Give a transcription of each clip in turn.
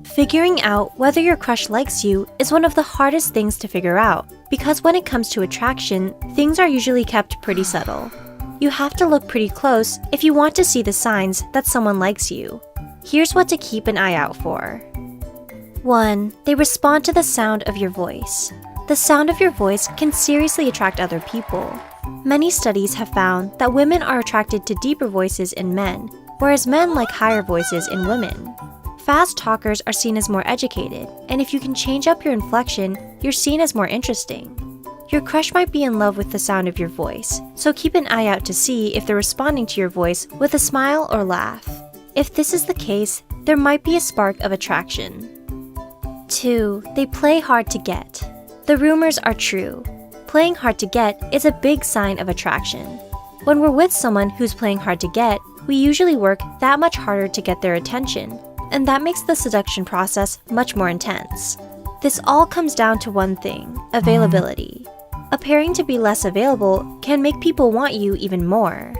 Figuring out whether your crush likes you is one of the hardest things to figure out because when it comes to attraction, things are usually kept pretty subtle. You have to look pretty close if you want to see the signs that someone likes you. Here's what to keep an eye out for. 1. They respond to the sound of your voice. The sound of your voice can seriously attract other people. Many studies have found that women are attracted to deeper voices in men, whereas men like higher voices in women. Fast talkers are seen as more educated, and if you can change up your inflection, you're seen as more interesting. Your crush might be in love with the sound of your voice, so keep an eye out to see if they're responding to your voice with a smile or laugh. If this is the case, there might be a spark of attraction. 2. They play hard to get. The rumors are true. Playing hard to get is a big sign of attraction. When we're with someone who's playing hard to get, we usually work that much harder to get their attention, and that makes the seduction process much more intense. This all comes down to one thing: availability. Appearing to be less available can make people want you even more.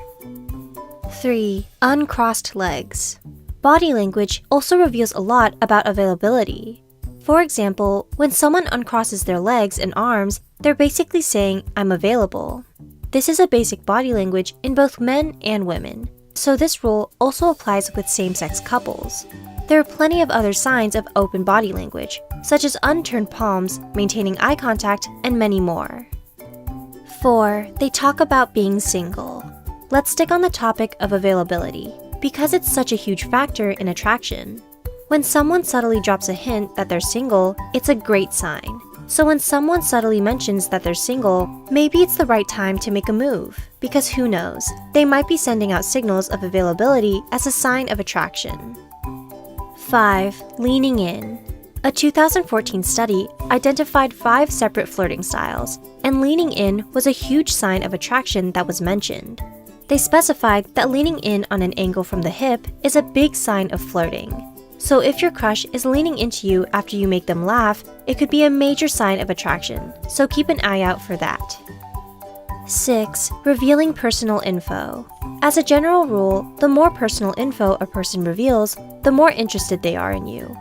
3. Uncrossed legs. Body language also reveals a lot about availability. For example, when someone uncrosses their legs and arms, they're basically saying, "I'm available." This is a basic body language in both men and women, so this rule also applies with same-sex couples. There are plenty of other signs of open body language, such as unturned palms, maintaining eye contact, and many more. 4. They talk about being single. Let's stick on the topic of availability, because it's such a huge factor in attraction. When someone subtly drops a hint that they're single, it's a great sign. So when someone subtly mentions that they're single, maybe it's the right time to make a move, because who knows, they might be sending out signals of availability as a sign of attraction. 5. Leaning in. A 2014 study identified 5 separate flirting styles, and leaning in was a huge sign of attraction that was mentioned. They specified that leaning in on an angle from the hip is a big sign of flirting. So if your crush is leaning into you after you make them laugh, it could be a major sign of attraction, so keep an eye out for that. 6. Revealing personal info. As a general rule, the more personal info a person reveals, the more interested they are in you.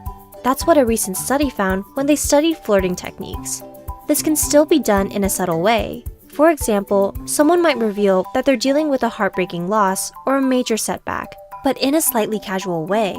That's what a recent study found when they studied flirting techniques. This can still be done in a subtle way. For example, someone might reveal that they're dealing with a heartbreaking loss or a major setback, but in a slightly casual way.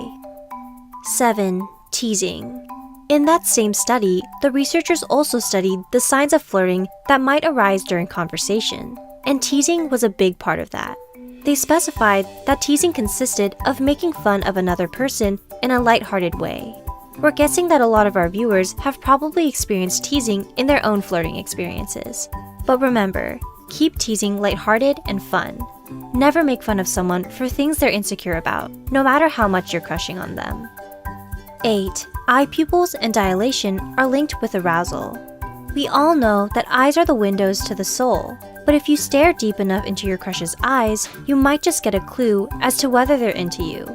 7. Teasing. In that same study, the researchers also studied the signs of flirting that might arise during conversation, and teasing was a big part of that. They specified that teasing consisted of making fun of another person in a lighthearted way. We're guessing that a lot of our viewers have probably experienced teasing in their own flirting experiences. But remember, keep teasing lighthearted and fun. Never make fun of someone for things they're insecure about, no matter how much you're crushing on them. 8. Eye pupils and dilation are linked with arousal. We all know that eyes are the windows to the soul, but if you stare deep enough into your crush's eyes, you might just get a clue as to whether they're into you.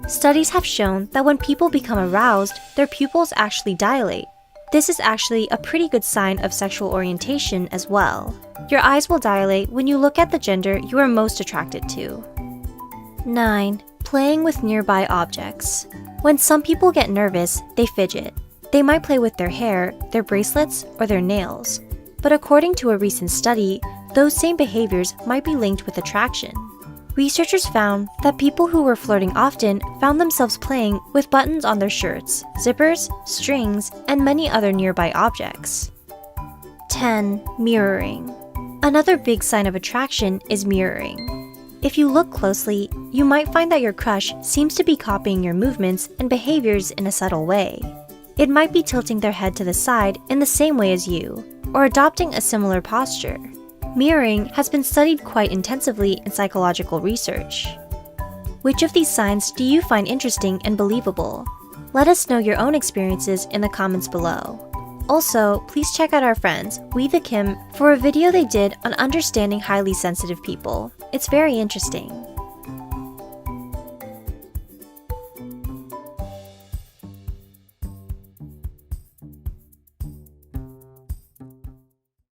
Studies have shown that when people become aroused, their pupils actually dilate. This is actually a pretty good sign of sexual orientation as well. Your eyes will dilate when you look at the gender you are most attracted to. 9. Playing with nearby objects. When some people get nervous, they fidget. They might play with their hair, their bracelets, or their nails. But according to a recent study, those same behaviors might be linked with attraction. Researchers found that people who were flirting often found themselves playing with buttons on their shirts, zippers, strings, and many other nearby objects. 10. Mirroring. Another big sign of attraction is mirroring. If you look closely, you might find that your crush seems to be copying your movements and behaviors in a subtle way. It might be tilting their head to the side in the same way as you, or adopting a similar posture. Mirroring has been studied quite intensively in psychological research. Which of these signs do you find interesting and believable? Let us know your own experiences in the comments below. Also, please check out our friends, We the Kim, for a video they did on understanding highly sensitive people. It's very interesting.